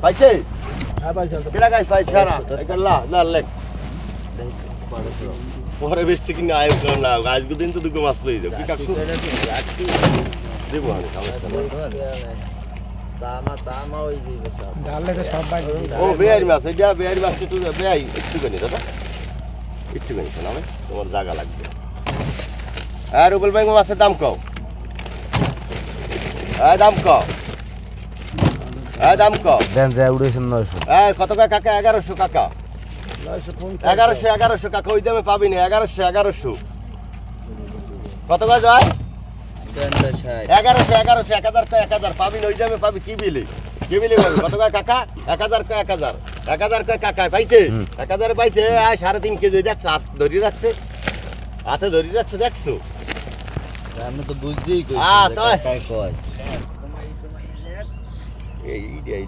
পাইছে কেনা গাছ পাইছে না লেখ পরে বেশি কিনা আয় না গাছগুলো দিন তো দুটো মাছ লই যাও কি কাকু দেবো আমি ও বেয়ারি মাছ এটা বেয়ারি মাছ একটু বেয়াই একটুখানি দাদা একটুখানি শোনাবে তোমার জায়গা লাগবে আর রুবেল ভাই মাছের দাম কও হ্যাঁ দাম কও হ্যাঁ দাম কও দেন যে উড়েছেন 900 হ্যাঁ কত কাকা 1100 কাকা 1100 কাকা ওই দামে পাবি না 1100 কত গাছ হয় 1100 1000 পাবি না ওই দামে পাবি কি বিলি পাবি কত কাকা 1000 কাকা পাইছে 1000 পাইছে 3.5 কেজি দেখছ হাত ধরি রাখছে হাতে ধরি রাখছে দেখছো আমি তো বুঝতেই কই তাই কয় এই